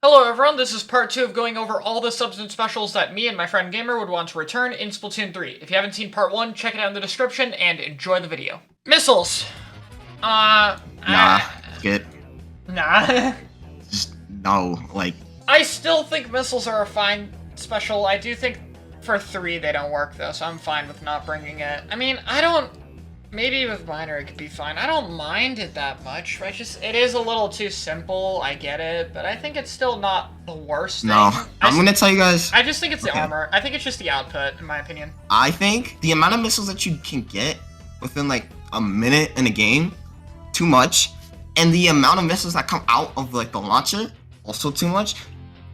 Hello everyone, this is part 2 of going over all the subs and specials that me and my friend Gamer would want to return in Splatoon 3. If you haven't seen part 1, check it out in the description and enjoy the video. Missiles! Nah, get. Nah. Just no, like. I still think missiles are a fine special. I do think for 3 they don't work though, so I'm fine with not bringing it. I mean, maybe with minor it could be fine. I don't mind it that much. It is a little too simple, I get it, but I think it's still not the worst thing. No, I'm gonna tell you guys. I just think it's the armor. I think it's just the output, in my opinion. I think the amount of missiles that you can get within like a minute in a game, too much. And the amount of missiles that come out of like the launcher, also too much.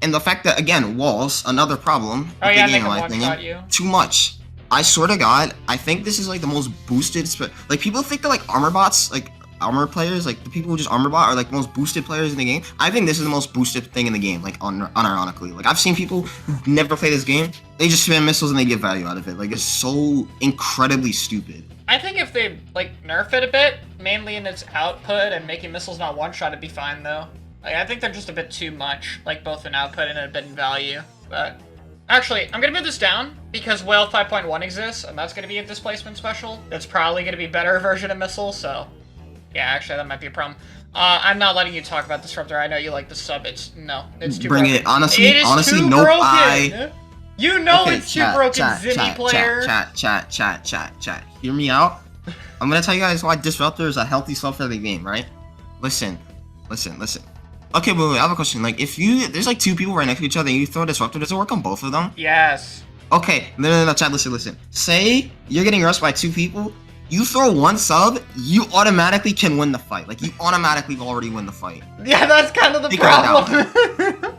And the fact that, again, walls, another problem with the game, in my opinion. Too much. I swear to God, I think this is like the most boosted. Like people think that like armor bots, like armor players, like the people who just armor bot are like the most boosted players in the game. I think this is the most boosted thing in the game, like unironically. Like I've seen people who never play this game, they just spam missiles and they get value out of it. Like it's so incredibly stupid. I think if they like nerf it a bit, mainly in its output and making missiles not one shot, it'd be fine though. Like I think they're just a bit too much, like both in output and a bit in value, but. Actually, I'm gonna move this down because Whale 5.1 exists, and that's gonna be a displacement special. It's probably gonna be a better version of Missile, so yeah, actually that might be a problem. I'm not letting you talk about Disruptor. I know you like the sub. It's too bring broken. it. Honestly, it is honestly, too nope. broken. You know okay, it's too broken, Zimmy player. Chat. Hear me out. I'm gonna tell you guys why Disruptor is a healthy sub for the game, right? Listen. Okay, wait, I have a question. Like, if there's like 2 people right next to each other and you throw a Disruptor, does it work on both of them? Yes. Okay, no, chat, listen. Say you're getting rushed by 2 people, you throw 1 sub, you automatically can win the fight. Like, you automatically already win the fight. Yeah, that's kind of the problem.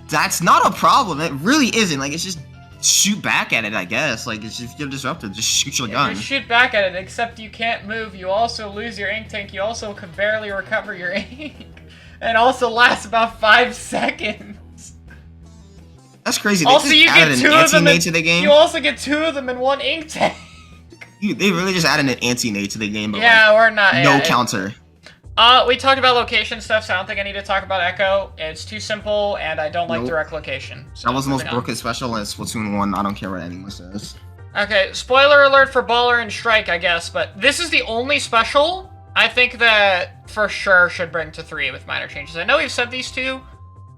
That's not a problem. It really isn't. Like, it's just shoot back at it, I guess. Like, it's just, you're Disruptor, just shoot your gun. You shoot back at it, except you can't move. You also lose your ink tank. You also could barely recover your ink. And also lasts about 5 seconds. That's crazy. Also, you get 2 of them to the game. You also get 2 of them in 1 ink tank. They really just added an anti-nade to the game, but yeah, like, we're not. No counter. We talked about location stuff, so I don't think I need to talk about Echo. It's too simple, and I don't like direct location. So that was the most broken special in Splatoon 1. I don't care what anyone says. Okay, spoiler alert for Baller and Strike, I guess, but this is the only special I think that for sure should bring to 3 with minor changes. I know we've said these 2,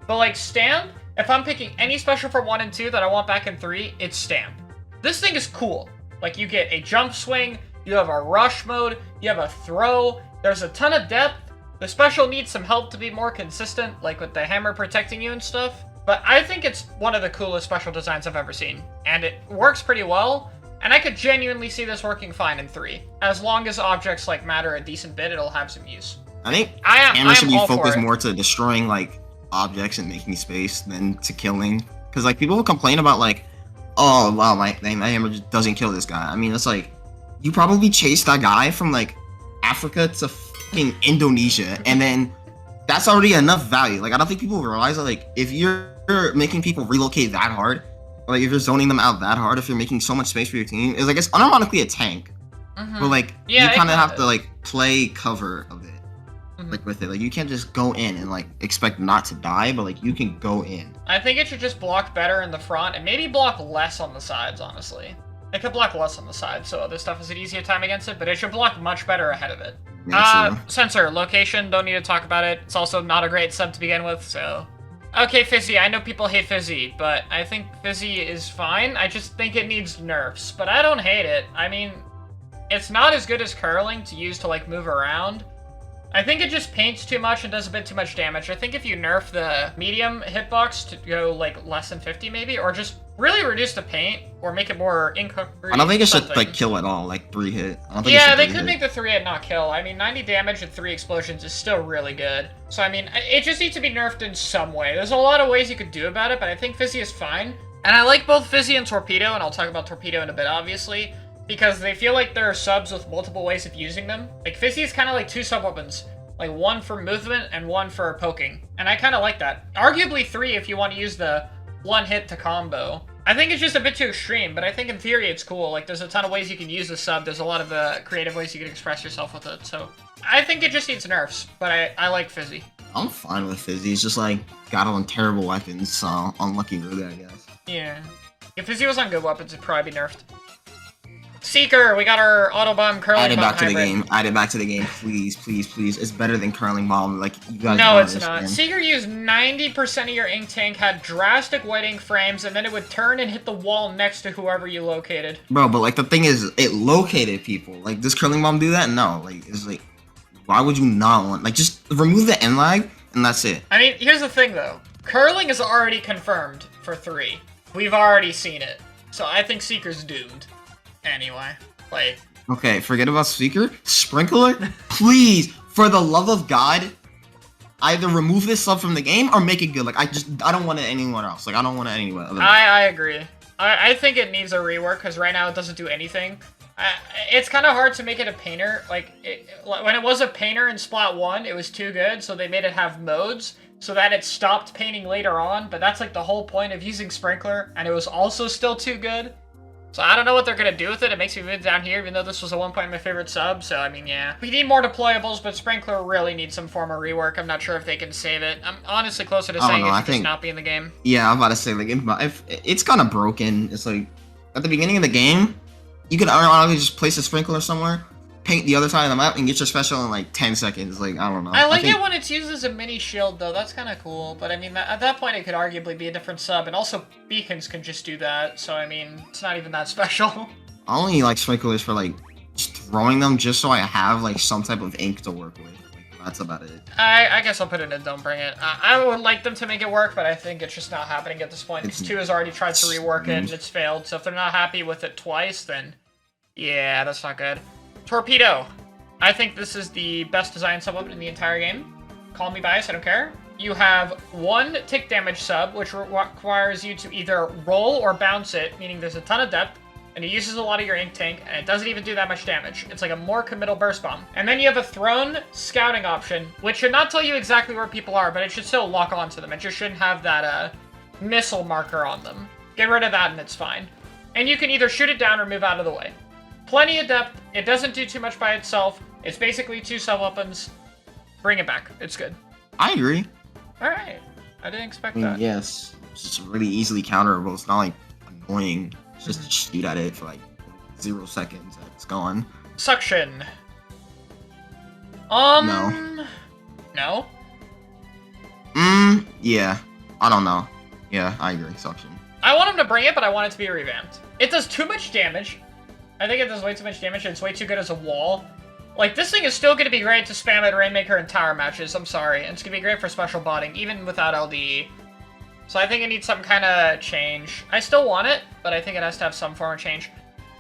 but like Stamp, if I'm picking any special for 1 and 2 that I want back in 3, it's Stamp. This thing is cool. Like you get a jump swing, you have a rush mode, you have a throw, there's a ton of depth. The special needs some help to be more consistent, like with the hammer protecting you and stuff. But I think it's one of the coolest special designs I've ever seen. And it works pretty well. And I could genuinely see this working fine in 3. As long as objects like matter a decent bit, it'll have some use. I think hammer should be focused more to destroying like objects and making space than to killing. Because like people will complain about like, oh wow, my hammer just doesn't kill this guy. I mean, it's like you probably chased that guy from like Africa to fucking Indonesia, and then that's already enough value. Like I don't think people realize that like if you're making people relocate that hard. Like, if you're zoning them out that hard, if you're making so much space for your team, it's like, it's unironically a tank. But, like, you kind of have to, like, play cover of it. Like, with it. Like, you can't just go in and, like, expect not to die, but, like, you can go in. I think it should just block better in the front, and maybe block less on the sides, honestly. It could block less on the sides, so other stuff is an easier time against it, but it should block much better ahead of it. Yeah, sensor, location, don't need to talk about it. It's also not a great sub to begin with, so... Okay, Fizzy, I know people hate Fizzy, but I think Fizzy is fine. I just think it needs nerfs, but I don't hate it. I mean, it's not as good as curling to use to, like, move around. I think it just paints too much and does a bit too much damage. I think if you nerf the medium hitbox to go, like, less than 50 maybe, or just really reduce the paint, or make it more incoherent. I don't think it should, like, kill at all, like, 3 hit. I don't think yeah, they could make the 3 hit not kill. I mean, 90 damage and 3 explosions is still really good. So, I mean, it just needs to be nerfed in some way. There's a lot of ways you could do about it, but I think Fizzy is fine. And I like both Fizzy and Torpedo, and I'll talk about Torpedo in a bit, obviously, because they feel like there are subs with multiple ways of using them. Like, Fizzy is kind of like 2 sub-weapons. Like, 1 for movement and 1 for poking. And I kind of like that. Arguably 3 if you want to use the 1 hit to combo. I think it's just a bit too extreme, but I think in theory it's cool. Like, there's a ton of ways you can use the sub. There's a lot of creative ways you can express yourself with it. So I think it just needs nerfs, but I like Fizzy. I'm fine with Fizzy. It's just like got on terrible weapons, so unlucky really, I guess. Yeah. If Fizzy was on good weapons, it'd probably be nerfed. Seeker, we got our auto bomb curling bomb. Add it back hybrid. to the game. Add it back to the game, please, please, please. It's better than curling bomb. Like you guys. No, it's not. Seeker used 90% of your ink tank, had drastic white ink frames, and then it would turn and hit the wall next to whoever you located. Bro, but like the thing is, it located people. Like, does curling bomb do that? No. Like, it's like, why would you not want? Like, just remove the end lag and that's it. I mean, here's the thing though. Curling is already confirmed for 3. We've already seen it, so I think Seeker's doomed. Anyway. Like, okay, forget about Seeker. Sprinkler, please, for the love of God, either remove this sub from the game or make it good. Like, I don't want it anywhere else. Like, I don't want it anywhere. I agree. I think it needs a rework because right now it doesn't do anything. It's kind of hard to make it a painter. Like, when it was a painter in Splat 1, it was too good, so they made it have modes so that it stopped painting later on. But that's like the whole point of using Sprinkler, and it was also still too good. So I don't know what they're going to do with it. It makes me mid down here, even though this was at one point my favorite sub. So, I mean, yeah. We need more deployables, but Sprinkler really needs some form of rework. I'm not sure if they can save it. I'm honestly closer to saying it should just not be in the game. Yeah, I'm about to say, like, if it's kind of broken. It's like, at the beginning of the game, you could ironically just place a Sprinkler somewhere, paint the other side of the map, and get your special in, like, 10 seconds. Like, I don't know. I like it when it's used as a mini shield, though. That's kind of cool. But, I mean, at that point, it could arguably be a different sub. And also, beacons can just do that. So, I mean, it's not even that special. I only like Sprinklers for, like, just throwing them just so I have, like, some type of ink to work with. Like, that's about it. I guess I'll put it in Don't Bring It. I would like them to make it work, but I think it's just not happening at this point. Because 2 has already tried to rework it, and it's failed. So if they're not happy with it twice, then yeah, that's not good. Torpedo. I think this is the best design sub-weapon in the entire game. Call me biased, I don't care. You have 1 tick damage sub, which requires you to either roll or bounce it, meaning there's a ton of depth, and it uses a lot of your ink tank, and it doesn't even do that much damage. It's like a more committal burst bomb. And then you have a thrown scouting option, which should not tell you exactly where people are, but it should still lock onto them. It just shouldn't have that missile marker on them. Get rid of that and it's fine. And you can either shoot it down or move out of the way. Plenty of depth. It doesn't do too much by itself. It's basically 2 sub-weapons. Bring it back. It's good. I agree. Alright. I didn't expect that. Yes. It's just really easily counterable. It's not, like, annoying. It's just shoot at it for, like, 0 seconds and it's gone. Suction. No. No? Yeah. I don't know. Yeah, I agree. Suction. I want him to bring it, but I want it to be revamped. It does too much damage. I think it does way too much damage, and it's way too good as a wall. Like, this thing is still going to be great to spam at Rainmaker and tower matches, I'm sorry. And it's going to be great for special botting, even without LDE. So I think it needs some kind of change. I still want it, but I think it has to have some form of change.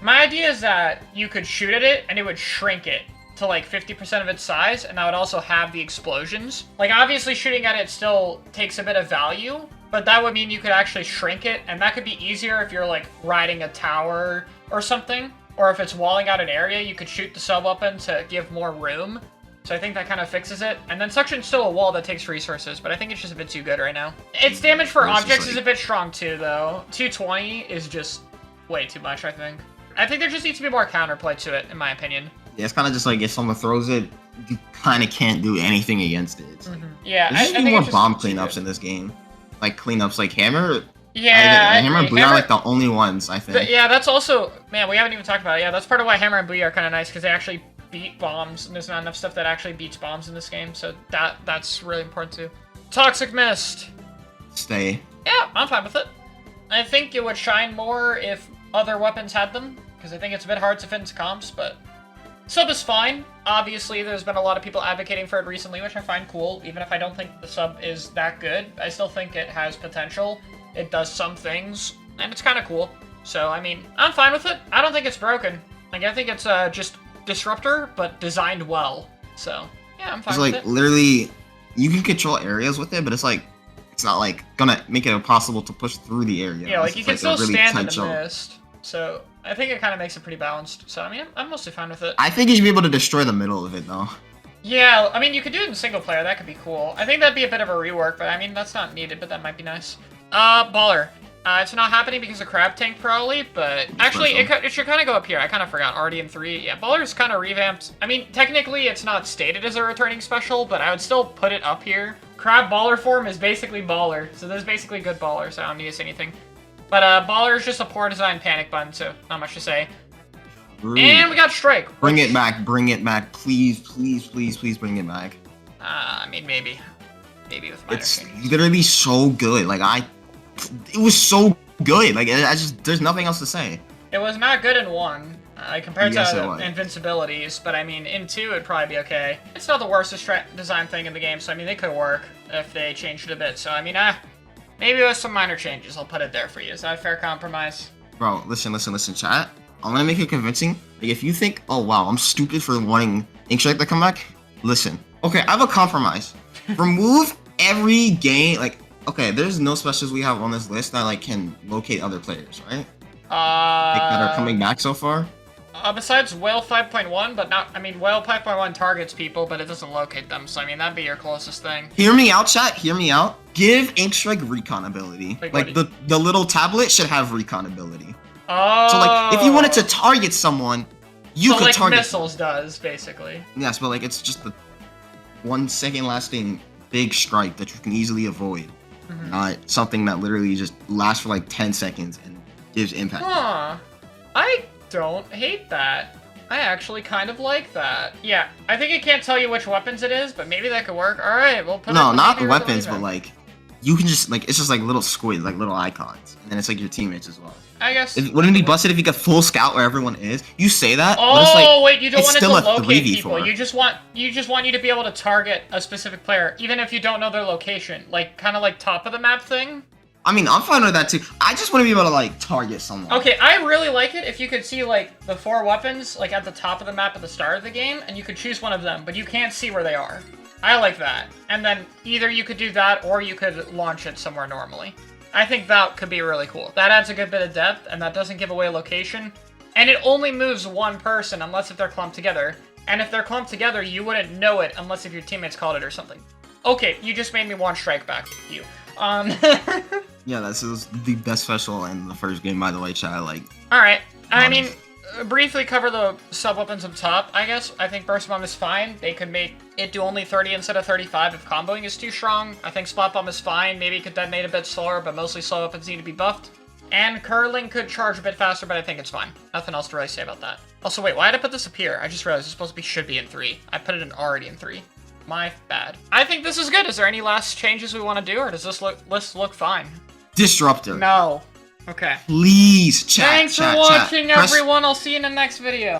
My idea is that you could shoot at it, and it would shrink it to, like, 50% of its size, and that would also have the explosions. Like, obviously, shooting at it still takes a bit of value, but that would mean you could actually shrink it, and that could be easier if you're, like, riding a tower or something. Or if it's walling out an area, you could shoot the sub-weapon to give more room. So I think that kind of fixes it. And then Suction's still a wall that takes resources, but I think it's just a bit too good right now. Its damage for objects is a bit strong too, though. 220 is just way too much, I think. I think there just needs to be more counterplay to it, in my opinion. Yeah, it's kind of just like if someone throws it, you kind of can't do anything against it. Yeah, there's just more bomb cleanups in this game. Like cleanups, like Hammer. Yeah, Hammer and Booyah are like the only ones, I think. Yeah, that's also... Man, we haven't even talked about it. Yeah, that's part of why Hammer and Booyah are kind of nice, because they actually beat bombs, and there's not enough stuff that actually beats bombs in this game, so that's really important too. Toxic Mist. Stay. Yeah, I'm fine with it. I think it would shine more if other weapons had them, because I think it's a bit hard to fit into comps, but... Sub is fine. Obviously, there's been a lot of people advocating for it recently, which I find cool. Even if I don't think the sub is that good, I still think it has potential. It does some things, and it's kind of cool. So, I mean, I'm fine with it. I don't think it's broken. Like, I think it's just Disruptor, but designed well. So, yeah, I'm fine with it. It's like, literally, you can control areas with it, but it's like, it's not like gonna make it impossible to push through the area. Yeah, like, you can still stand in the mist. So, I think it kind of makes it pretty balanced. So, I mean, I'm mostly fine with it. I think you should be able to destroy the middle of it, though. Yeah, I mean, you could do it in single player. That could be cool. I think that'd be a bit of a rework, but I mean, that's not needed, but that might be nice. Baller. It's not happening because of Crab Tank, probably, but actually, it should kind of go up here. I kind of forgot. Already in 3. Yeah, Baller's kind of revamped. I mean, technically, it's not stated as a returning special, but I would still put it up here Crab baller form is basically baller, so there's basically good baller, so I don't need to say anything. But baller is just a poor design panic button, so not much to say. Rude. And we got strike. Bring it back, please, please, please, please bring it back. I mean, maybe with minor changes. It's gonna be so good. Like it was so good. Like there's nothing else to say. It was not good in 1, compared to invincibilities, but I mean, in 2 it'd probably be okay. It's not the worst design thing in the game, so I mean, they could work if they changed it a bit. So I mean, maybe with some minor changes, I'll put it there for you. Is that a fair compromise? Bro, listen, chat. I'm gonna make it convincing. Like, if you think, oh wow, I'm stupid for wanting Inkstrike to come back, listen. Okay, I have a compromise. Remove every game, like, okay, there's no specials we have on this list that like can locate other players, right? Like, that are coming back so far. Besides Whale 5.1, but not. I mean, Whale 5.1 targets people, but it doesn't locate them. So I mean, that'd be your closest thing. Hear me out, chat. Hear me out. Give Inkstrike recon ability. Like the little tablet should have recon ability. Oh. So like, if you wanted to target someone, you could target. Missiles does basically. Yes, but like it's just the 1 second lasting big strike that you can easily avoid, not something that literally just lasts for like 10 seconds and gives impact. Huh. I don't hate that. I actually kind of like that. Yeah, I think it can't tell you which weapons it is, but maybe that could work. All right, we'll put. No, not the weapons, but like you can just like it's just like little squids, like little icons, and then it's like your teammates as well. I guess. Wouldn't it be busted if you got full scout where everyone is? You say that. Oh, but it's like, wait, you don't want it to locate 3v4. people. You just want you to be able to target a specific player, even if you don't know their location. Like kind of like top of the map thing. I mean, I'm fine with that too. I just want to be able to like target someone. Okay, I really like it if you could see like the 4 weapons like at the top of the map at the start of the game, and you could choose one of them, but you can't see where they are. I like that. And then either you could do that or you could launch it somewhere normally. I think that could be really cool. That adds a good bit of depth, and that doesn't give away location. And it only moves one person unless if they're clumped together. And if they're clumped together, you wouldn't know it unless if your teammates called it or something. Okay, you just made me want strike back. You. Yeah, this is the best special in the first game, by the way, chat. Like. All right. I mean, briefly cover the sub-weapons up top, I guess. I think Burst Bomb is fine. They could make it do only 30 instead of 35 if comboing is too strong. I think Splat Bomb is fine. Maybe it could detonate a bit slower, but mostly slow weapons need to be buffed. And Curling could charge a bit faster, but I think it's fine. Nothing else to really say about that. Also, wait, why did I put this up here? I just realized it's supposed to be should be in 3. I put it in already in 3. My bad. I think this is good. Is there any last changes we want to do, or does this list look fine? Disruptor. No. Okay. Please, chat. Thanks for watching, everyone. I'll see you in the next video.